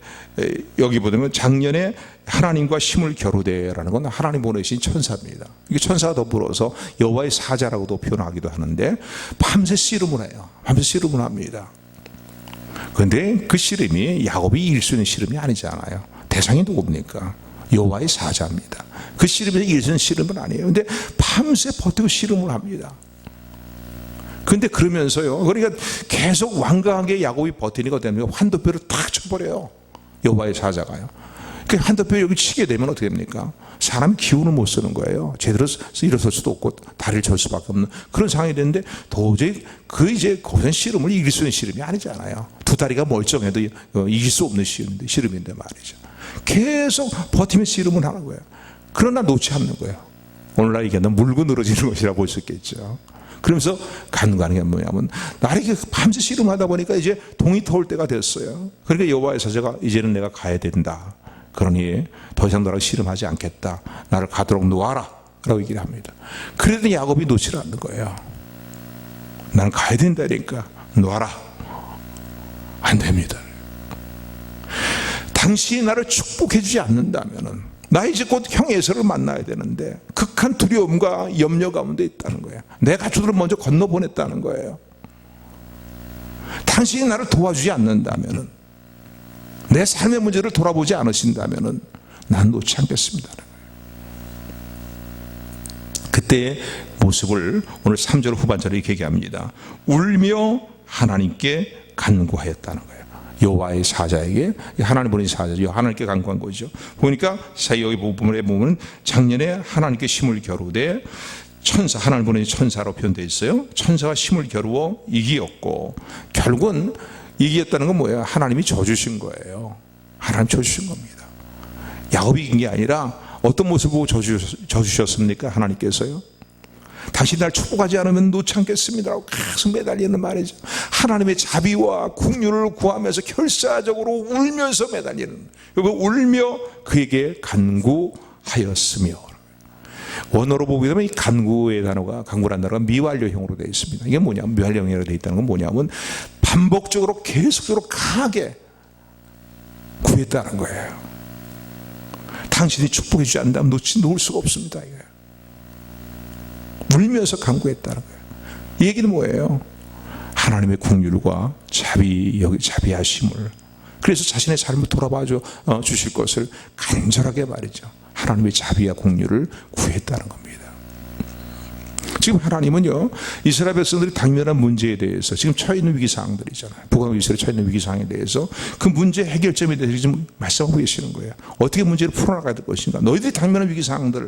여기 보면 작년에 하나님과 힘을 겨루되라는 건 하나님 보내신 천사입니다. 이게 천사와 더불어서 여호와의 사자라고도 표현하기도 하는데, 밤새 씨름을 해요. 밤새 씨름을 합니다. 그런데 그 씨름이 야곱이 이길 수 있는 씨름이 아니잖아요. 대상이 누굽니까? 여호와의 사자입니다. 그 씨름에서 이길 수 있는 씨름은 아니에요. 근데 밤새 버티고 씨름을 합니다. 근데 그러면서요, 그러니까 계속 완강하게 야곱이 버티니까 어떻게 환도뼈를 탁 쳐버려요. 여호와의 사자가요. 그 환도뼈 여기 치게 되면 어떻게 됩니까? 사람이 기운을 못 쓰는 거예요. 제대로 일어설 수도 없고 다리를 절 수밖에 없는 그런 상황이 됐는데, 도저히 이제 거센 씨름을 이길 수 있는 씨름이 아니잖아요. 두 다리가 멀쩡해도 이길 수 없는 씨름인데 말이죠. 계속 버티며 씨름을 하는 거예요. 그러나 놓지 않는 거예요. 오늘날 얘기하면 물고 늘어지는 것이라 볼 수 있겠죠. 그러면서 간과하는 게 뭐냐면, 날이 밤새 씨름하다 보니까 이제 동이 터올 때가 됐어요. 그러니까 여호와의 사자가 이제는 내가 가야 된다. 그러니 더 이상 너랑 씨름하지 않겠다. 나를 가도록 놓아라. 라고 얘기를 합니다. 그래도 야곱이 놓지 않는 거예요. 나는 가야 된다니까 놓아라. 안 됩니다. 당신이 나를 축복해 주지 않는다면은, 나 이제 곧 형 에서를 만나야 되는데 극한 두려움과 염려 가운데 있다는 거예요. 내 가족들을 먼저 건너보냈다는 거예요. 당신이 나를 도와주지 않는다면은, 내 삶의 문제를 돌아보지 않으신다면은 난 놓지 않겠습니다. 그때의 모습을 오늘 3절 후반절에 이렇게 얘기합니다. 울며 하나님께 간구하였다는 거예요. 여호와의 사자에게, 하나님 보내신 사자죠. 하나님께 간구한 거죠. 보니까 여기 부분에 보면 작년에 하나님께 힘을 겨루되, 천사, 하나님 보내신 천사로 표현되어 있어요. 천사가 힘을 겨루어 이기었고, 결국은 이기었다는 건 뭐예요? 하나님이 져주신 거예요. 하나님 져주신 겁니다. 야곱이 이긴 게 아니라 어떤 모습을 보고 져주셨습니까? 하나님께서요. 당신 날 축복하지 않으면 놓지 않겠습니다라고 계속 매달리는 말이죠. 하나님의 자비와 긍휼을 구하면서 결사적으로 울면서 매달리는, 울며 그에게 간구하였으며. 원어로 보게 되면 이 간구의 단어가, 간구라는 단어가 미완료형으로 되어 있습니다. 이게 뭐냐면, 미완료형으로 되어 있다는 건 뭐냐면 반복적으로 계속적으로 강하게 구했다는 거예요. 당신이 축복해 주지 않는다면 놓을 수가 없습니다. 이거예요. 울면서 간구했다는 거예요. 이 얘기는 뭐예요? 하나님의 긍휼과 자비하심을 그래서 자신의 삶을 돌아봐 주실 것을 간절하게 말이죠. 하나님의 자비와 공유를 구했다는 겁니다. 지금 하나님은요, 이스라엘 백성들이 당면한 문제에 대해서 지금 처해 있는 위기 상황들이잖아요. 북왕 이스라엘 처해 있는 위기 상황에 대해서 그 문제 해결점에 대해서 지금 말씀하고 계시는 거예요. 어떻게 문제를 풀어나가야 될 것인가. 너희들이 당면한 위기 상황들,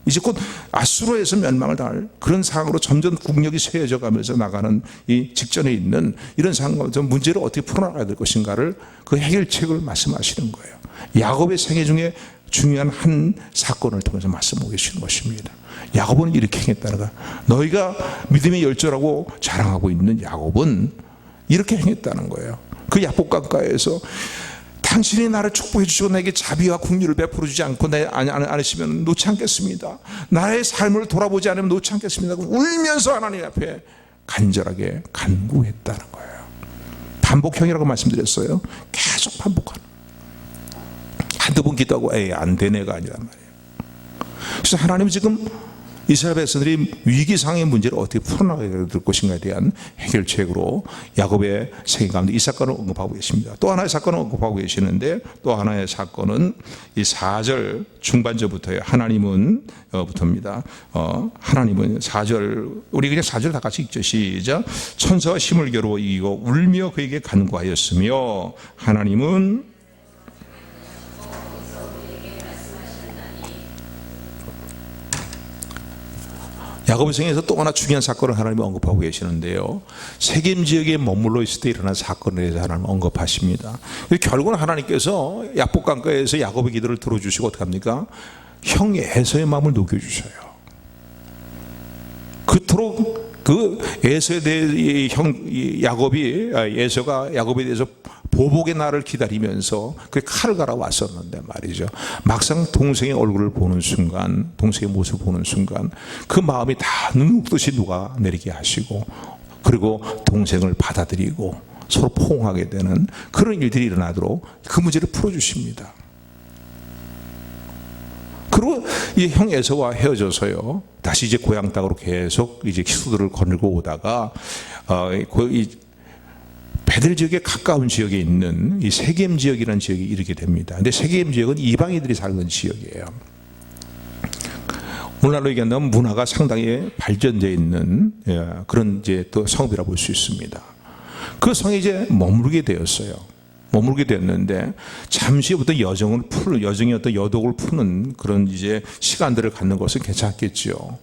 이제 곧 아수르에서 멸망을 당할 그런 상황으로 점점 국력이 쇠해져 가면서 나가는 이 직전에 있는 이런 상황, 문제를 어떻게 풀어나가야 될 것인가를 그 해결책을 말씀하시는 거예요. 야곱의 생애 중에 중요한 한 사건을 통해서 말씀하고 계시는 것입니다. 야곱은 이렇게 행했다는 거야. 너희가 믿음의 열조라고 자랑하고 있는 야곱은 이렇게 행했다는 거예요. 그 야복강가에서 당신이 나를 축복해 주시고 나에게 자비와 긍휼을 베풀어 주지 않고 않으시면 놓지 않겠습니다. 나의 삶을 돌아보지 않으면 놓지 않겠습니다. 울면서 하나님 앞에 간절하게 간구했다는 거예요. 반복형이라고 말씀드렸어요. 계속 반복하는. 한두 번 기도하고 안 되네가 아니란 말이에요. 그래서 하나님은 지금 이스라엘 백성들이 위기상의 문제를 어떻게 풀어나가야 될 것인가에 대한 해결책으로 야곱의 생애 가운데 이 사건을 언급하고 계십니다. 또 하나의 사건을 언급하고 계시는데, 또 하나의 사건은 이 4절 중반절부터예요. 하나님은 부터입니다. 하나님은 4절, 우리 그냥 4절 다 같이 읽죠. 시작. 천사와 힘을 겨루어 이기고 울며 그에게 간구하였으며 하나님은 야곱의 생에서 또 하나 중요한 사건을 하나님이 언급하고 계시는데요. 세겜 지역에 머물러 있을 때 일어난 사건에 대해서 하나님 언급하십니다. 결국은 하나님께서 야복강가에서 야곱의 기도를 들어주시고 어떻게 합니까? 형 에서의 마음을 녹여주셔요. 그토록 그 에서에 대해 에서가 야곱에 대해서 보복의 날을 기다리면서 그 칼을 갈아 왔었는데 말이죠. 막상 동생의 얼굴을 보는 순간, 동생의 모습을 보는 순간 그 마음이 다 눈녹듯이 녹아내리게 하시고, 그리고 동생을 받아들이고 서로 포옹하게 되는 그런 일들이 일어나도록 그 문제를 풀어주십니다. 그리고 이 형 에서와 헤어져서요, 다시 이제 고향 땅으로 계속 이제 수도를 거닐고 오다가 이 베델 지역에 가까운 지역에 있는 이 세겜 지역이라는 지역에 이르게 됩니다. 근데 세겜 지역은 이방인들이 살던 지역이에요. 오늘날로 얘기한다면 문화가 상당히 발전되어 있는 그런 이제 또 성읍이라 볼 수 있습니다. 그 성에 이제 머무르게 되었어요. 머무르게 되었는데 잠시 어떤 여정의 어떤 여독을 푸는 그런 이제 시간들을 갖는 것은 괜찮겠죠.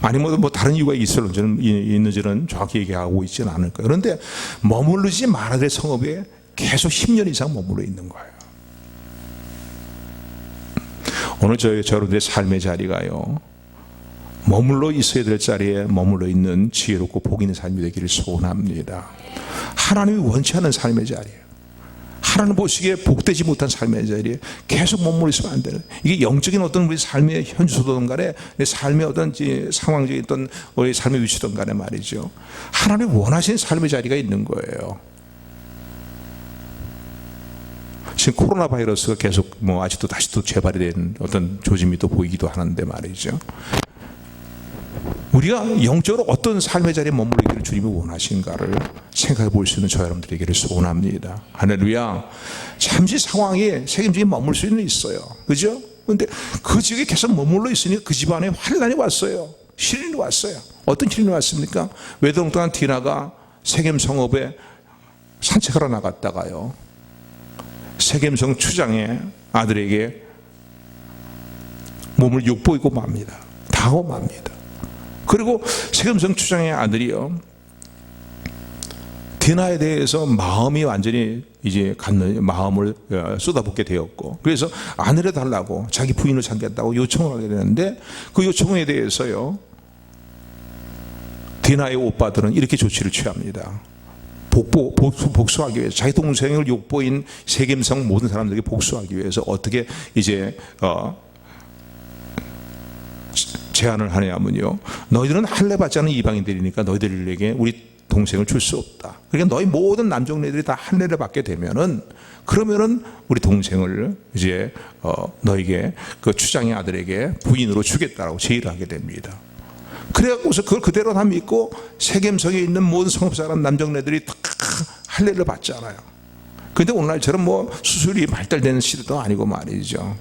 아니면 뭐 다른 이유가 있는지는 정확히 얘기하고 있지는 않을 거예요. 그런데 머무르지 말아야 될 성읍에 계속 10년 이상 머물러 있는 거예요. 오늘 여러분들의 삶의 자리가요, 머물러 있어야 될 자리에 머물러 있는 지혜롭고 복 있는 삶이 되기를 소원합니다. 하나님이 원치 않는 삶의 자리예요. 하나님 보시기에 복되지 못한 삶의 자리에 계속 머물러 있으면 안 되는, 이게 영적인 어떤 우리 삶의 현주소든 간에 삶의 어떤 상황적인 어떤 우리 삶의 위치든 간에 말이죠, 하나님 원하시는 삶의 자리가 있는 거예요. 지금 코로나 바이러스가 계속 아직도 다시 또 재발이 된 어떤 조짐이 또 보이기도 하는데 말이죠, 우리가 영적으로 어떤 삶의 자리에 머무르기를 주님이 원하신가를 생각해 볼 수 있는 저 여러분들에게를 소원합니다. 할렐루야. 잠시 상황에 책임지게 머물 수는 있어요. 그죠? 그런데 그 지역에 계속 머물러 있으니 그 집안에 환난이 왔어요. 시련이 왔어요. 어떤 시련이 왔습니까? 외동 동안 디나가 세겜 성읍에 산책하러 나갔다가요, 세겜성 추장의 아들에게 몸을 욕보이고 맙니다. 당하고 맙니다. 그리고 세겜성 추장의 아들이요, 디나에 대해서 마음이 완전히 이제 마음을 쏟아붓게 되었고, 그래서 아내를 달라고 자기 부인을 찾겠다고 요청을 하게 되는데, 그 요청에 대해서요, 디나의 오빠들은 이렇게 조치를 취합니다. 복수하기 위해서, 자기 동생을 욕보인 세겜성 모든 사람들에게 복수하기 위해서 어떻게 이제 제안을 하냐면요, 너희들은 할례 받지 않은 이방인들이니까 너희들에게 우리 동생을 줄 수 없다. 그러니까 너희 모든 남종네들이 다 할례를 받게 되면은, 그러면은 우리 동생을 이제 너에게 그 추장의 아들에게 부인으로 주겠다라고 제의를 하게 됩니다. 그래갖고서 그걸 그대로 다 믿고 세겜성에 있는 모든 성읍 사람 남종네들이 다 할례를 받잖아요. 그런데 오늘날처럼 뭐 수술이 발달되는 시대도 아니고 말이죠.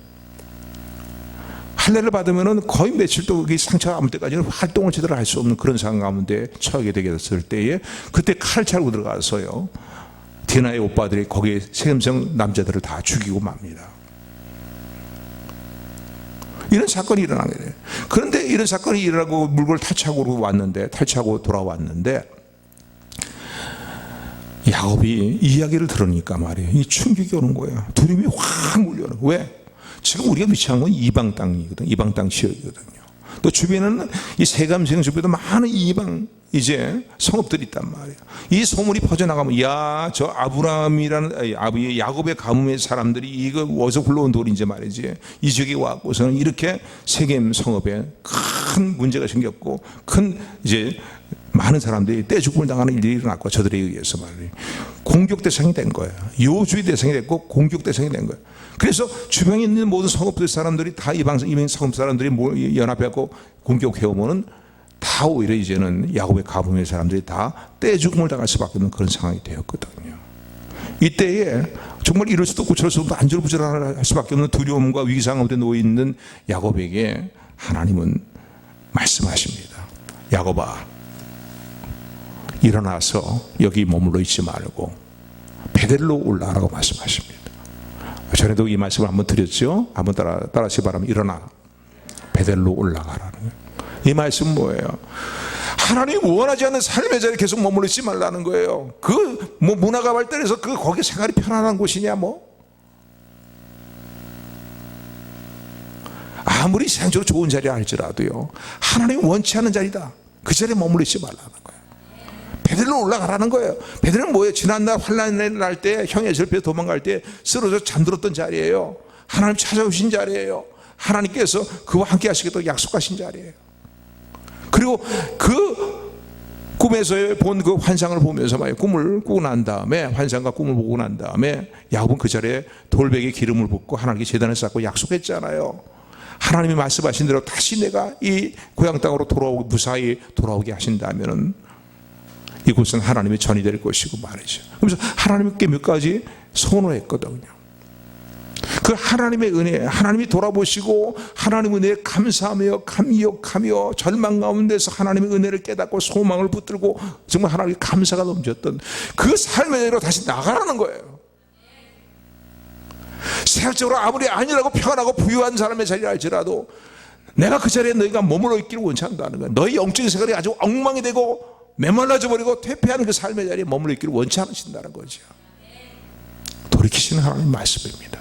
할례를 받으면은 거의 며칠 또 상처가 아무 때까지는 활동을 제대로 할 수 없는 그런 상황 가운데 처하게 되게 됐을 때에 그때 칼 차고 들어가서요. 디나의 오빠들이 거기에 세겜성 남자들을 다 죽이고 맙니다. 이런 사건이 일어나게 돼요. 그런데 이런 사건이 일어나고 물건을 탈취하고 돌아왔는데 야곱이 이야기를 들으니까 말이에요. 이 충격이 오는 거예요. 두려움이 확 몰려오는 거예요. 왜? 지금 우리가 위치한 건 이방 땅이거든. 이방 땅 지역이거든요. 또 주변에는 이 세겜성 주변에도 많은 이방 이제 성읍들이 있단 말이에요. 이 소문이 퍼져나가면 야, 저 아브라함이라는 아버지 야곱의 가문의 사람들이 이거 어디서 굴러온 돌인지 말이지. 이 지역에 와갖고서는 이렇게 세겜 성읍에 큰 문제가 생겼고 큰 이제 많은 사람들이 떼죽음을 당하는 일이 일어났고 저들에 의해서 말이에요. 공격 대상이 된 거예요. 요주의 대상이 됐고 공격 대상이 된 거예요. 그래서 주변에 있는 모든 성읍들 사람들이 다 이방 성읍 사람들이 연합해갖고 공격해오면은 다 오히려 이제는 야곱의 가문의 사람들이 다 떼죽음을 당할 수밖에 없는 그런 상황이 되었거든요. 이때에 정말 이럴 수도 없고 저럴 수도 없고 안절부절할 수밖에 없는 두려움과 위기 상황에 놓여 있는 야곱에게 하나님은 말씀하십니다. 야곱아, 일어나서 여기 머물러 있지 말고 베델로 올라가라고 말씀하십니다. 전에도 이 말씀을 한번 드렸죠. 한번 따라하시기 바랍니다. 일어나 베델로 올라가라는 거예요. 이 말씀은 뭐예요? 하나님이 원하지 않는 삶의 자리에 계속 머물러 있지 말라는 거예요. 그 뭐 문화가 발달해서 그 거기 생활이 편안한 곳이냐 뭐? 아무리 세상적으로 좋은 자리라 할지라도요. 하나님이 원치 않는 자리다. 그 자리에 머물러 있지 말라는 거예요. 베델로 올라가라는 거예요. 베델은 뭐예요? 지난날 환난이 날 때 형의 절벽에 도망갈 때 쓰러져 잠들었던 자리예요. 하나님 찾아오신 자리예요. 하나님께서 그와 함께 하시겠다고 약속하신 자리예요. 그리고 그 꿈에서 본 그 환상을 보면서 꿈을 꾸고 난 다음에 환상과 꿈을 보고 난 다음에 야곱은 그 자리에 돌베개 기름을 붓고 하나님께 제단을 쌓고 약속했잖아요. 하나님이 말씀하신 대로 다시 내가 이 고향 땅으로 무사히 돌아오게 하신다면은 이곳은 하나님의 전이 될 것이고 말이죠. 그래서 하나님께 몇 가지 선언했거든요. 그 하나님의 은혜, 하나님이 돌아보시고 하나님의 은혜에 감사하며 감격하며 절망 가운데서 하나님의 은혜를 깨닫고 소망을 붙들고 정말 하나님의 감사가 넘쳤던 그 삶의 대로 다시 나가라는 거예요. 세상적으로 아무리 안일하고 평안하고 부유한 사람의 자리를 알지라도 내가 그 자리에 너희가 머물러 있기를 원치 않는다는 거예요. 너희 영적인 생활이 아주 엉망이 되고 메말라져 버리고 퇴폐한 그 삶의 자리에 머물러 있기를 원치 않으신다는 거죠. 돌이키시는 하나님 말씀입니다.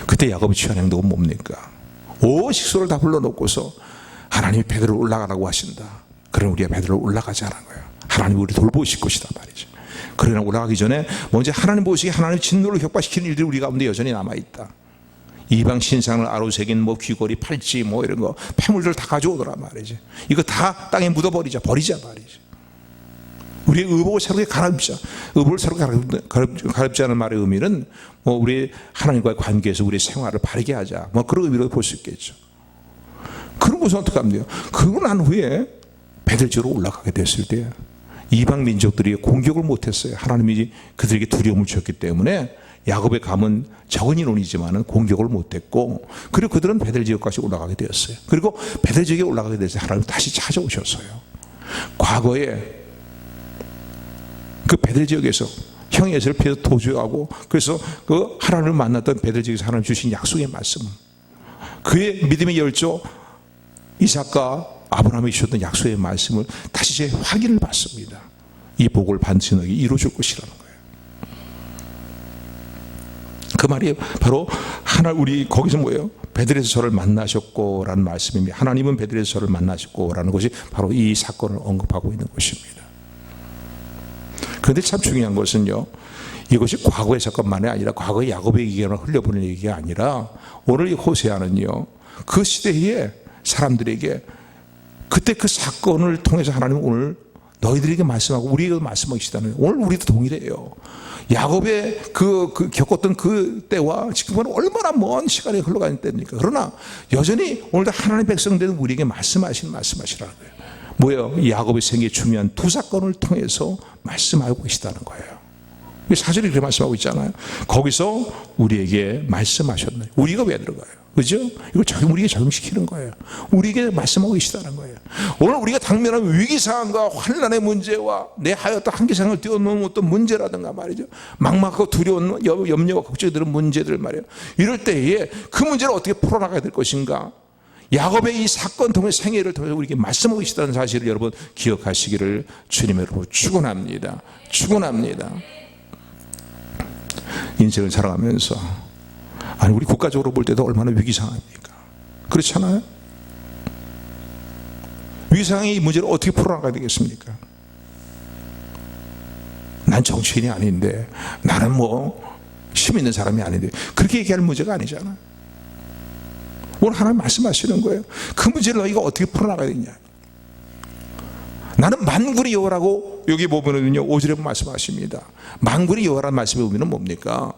그때 야곱이 취한 행동은 뭡니까? 온 식소를 다 불러놓고서 하나님이 베델로 올라가라고 하신다. 그럼 우리가 베델로 올라가자는 거예요. 하나님이 우리 돌보실 것이다 말이죠. 그러나 올라가기 전에 먼저 하나님 보시기에 하나님 진노를 격파시키는 일들이 우리 가운데 여전히 남아있다. 이방 신상을 아로새긴 뭐 귀걸이, 팔찌 뭐 이런 거 폐물들 다 가져오더라 말이죠. 이거 다 땅에 묻어버리자, 버리자 말이죠. 우리의 의복을 새롭게 갈아입자. 의복을 새롭게 갈아입자는 말의 의미는 뭐 우리 하나님과의 관계에서 우리의 생활을 바르게 하자. 뭐 그런 의미로 볼 수 있겠죠. 그런 것은 어떻게 하면 돼요? 그러고 난 후에 베델 지역으로 올라가게 됐을 때 이방 민족들이 공격을 못했어요. 하나님이 그들에게 두려움을 주셨기 때문에 야곱의 감은 적은 인원이지만 공격을 못했고 그리고 그들은 베델 지역까지 올라가게 되었어요. 그리고 베델 지역에 올라가게 돼서 하나님 다시 찾아오셨어요. 과거에 그 베델 지역에서 형의 에서를 피해서 도주하고 그래서 그 하나님을 만났던 베델 지역에서 하나님 주신 약속의 말씀, 그의 믿음의 열조 이삭과 아브라함이 주셨던 약속의 말씀을 다시 제 확인을 받습니다. 이 복을 반드시 너에게 이루어줄 것이라는 거예요. 그 말이 바로 우리 거기서 뭐예요? 베델에서 저를 만나셨고라는 말씀입니다. 하나님은 베델에서 저를 만나셨고라는 것이 바로 이 사건을 언급하고 있는 것입니다. 그런데 참 중요한 것은요, 이것이 과거의 사건만이 아니라 과거의 야곱의 얘기가 흘려보는 얘기가 아니라 오늘 이 호세아는요, 그 시대의 사람들에게 그때 그 사건을 통해서 하나님은 오늘 너희들에게 말씀하고 우리에게도 말씀하고 계시다는, 오늘 우리도 동일해요. 야곱의 겪었던 그 때와 지금은 얼마나 먼 시간이 흘러가는 때입니까? 그러나 여전히 오늘도 하나님의 백성들은 우리에게 말씀하시라는 거예요. 뭐예요? 야곱의 생애에 중요한 두 사건을 통해서 말씀하고 계시다는 거예요. 사절이 그렇게 말씀하고 있잖아요. 거기서 우리에게 말씀하셨나요? 우리가 왜 들어가요? 그죠? 이거 우리에게 적용시키는 거예요. 우리에게 말씀하고 계시다는 거예요. 오늘 우리가 당면한 위기상황과 환난의 문제와 내 하였던 한계상을 뛰어넘는 어떤 문제라든가 말이죠. 막막하고 두려운 염려와 걱정이 드는 문제들 말이에요. 이럴 때에 그 문제를 어떻게 풀어나가야 될 것인가? 야곱의 이 사건 통해 생애를 통해서 우리에게 말씀하고 계시다는 사실을 여러분 기억하시기를 주님으로 축원합니다. 축원합니다. 인생을 살아가면서 아니 우리 국가적으로 볼 때도 얼마나 위기상황입니까? 그렇잖아요? 위기상황의 이 문제를 어떻게 풀어나가야 되겠습니까? 난 정치인이 아닌데 나는 뭐 힘 있는 사람이 아닌데 그렇게 얘기할 문제가 아니잖아. 오늘 하나님 말씀하시는 거예요. 그 문제를 너희가 어떻게 풀어나가야 되냐. 나는 만군의 여호와라고 여기 보면은요 5절에 말씀하십니다. 만군의 여호와라는 말씀에 보면은 뭡니까?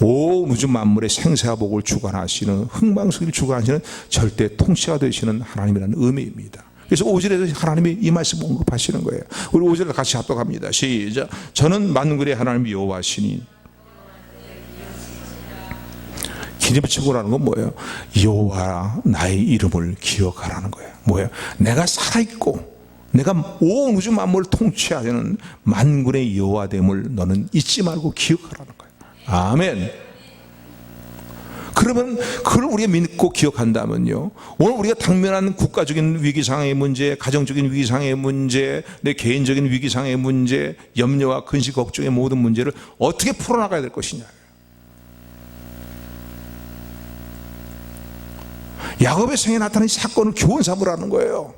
온 우주 만물의 생사와 복을 주관하시는 흥망성쇠를 주관하시는 절대 통치가 되시는 하나님이라는 의미입니다. 그래서 5절에서 하나님이 이 말씀 언급하시는 거예요. 우리 5절을 같이 합독합니다. 시작. 저는 만군의 하나님 여호와시니. 기념치고라는 건 뭐예요? 여호와 나의 이름을 기억하라는 거예요. 뭐예요? 내가 살아있고 내가 온 우주 만물을 통치하는 만군의 여호와됨을 너는 잊지 말고 기억하라는 거예요. 아멘. 그러면 그걸 우리가 믿고 기억한다면요, 오늘 우리가 당면한 국가적인 위기상의 문제, 가정적인 위기상의 문제, 내 개인적인 위기상의 문제, 염려와 근심 걱정의 모든 문제를 어떻게 풀어나가야 될 것이냐. 야곱의 생에 나타난 이 사건을 교훈 삼으라는 거예요.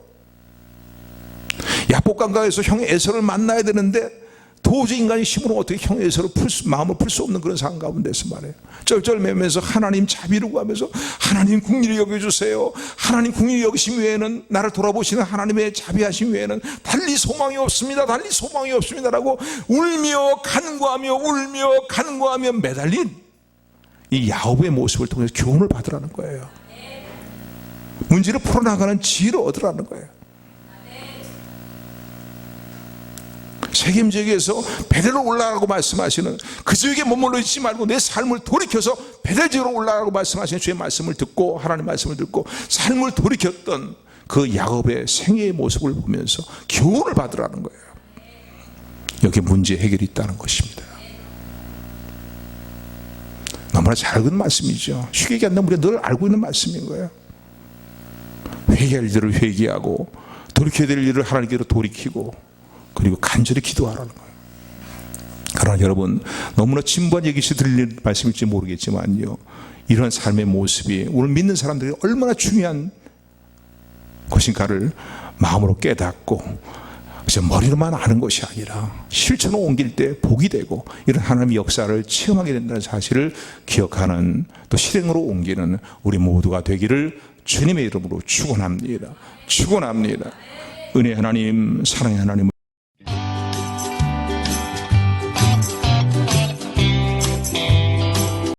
야복강가에서 형 에서를 만나야 되는데 도저히 인간의 힘으로 어떻게 형 에서를 마음을 풀 수 없는 그런 상황 가운데서 말이에요. 쩔쩔매면서 하나님 자비를 구하면서 하나님 긍휼히 여겨주세요. 하나님 긍휼히 여기심 외에는, 나를 돌아보시는 하나님의 자비하심 외에는 달리 소망이 없습니다. 달리 소망이 없습니다라고 울며 간구하며 매달린 이 야곱의 모습을 통해서 교훈을 받으라는 거예요. 문제를 풀어나가는 지혜를 얻으라는 거예요. 책임지기에서 베델로 올라가라고 말씀하시는, 그 지역에 머물러 있지 말고 내 삶을 돌이켜서 베델 지역으로 올라가라고 말씀하시는 주의 말씀을 듣고, 하나님 말씀을 듣고 삶을 돌이켰던 그 야곱의 생애의 모습을 보면서 교훈을 받으라는 거예요. 여기에 문제 해결이 있다는 것입니다. 너무나 잘 알고 있는 말씀이죠. 쉽게 얘기한다면 우리가 늘 알고 있는 말씀인 거예요. 회개할 일을 회개하고 돌이켜야 될 일을 하나님께로 돌이키고 그리고 간절히 기도하라는 거예요. 그러나 여러분, 너무나 진부한 얘기시 들릴 말씀일지 모르겠지만요, 이런 삶의 모습이 오늘 믿는 사람들이 얼마나 중요한 것인가를 마음으로 깨닫고 머리로만 아는 것이 아니라 실천으로 옮길 때 복이 되고 이런 하나님의 역사를 체험하게 된다는 사실을 기억하는, 또 실행으로 옮기는 우리 모두가 되기를 주님의 이름으로 축원합니다. 축원합니다. 은혜의 하나님, 사랑의 하나님,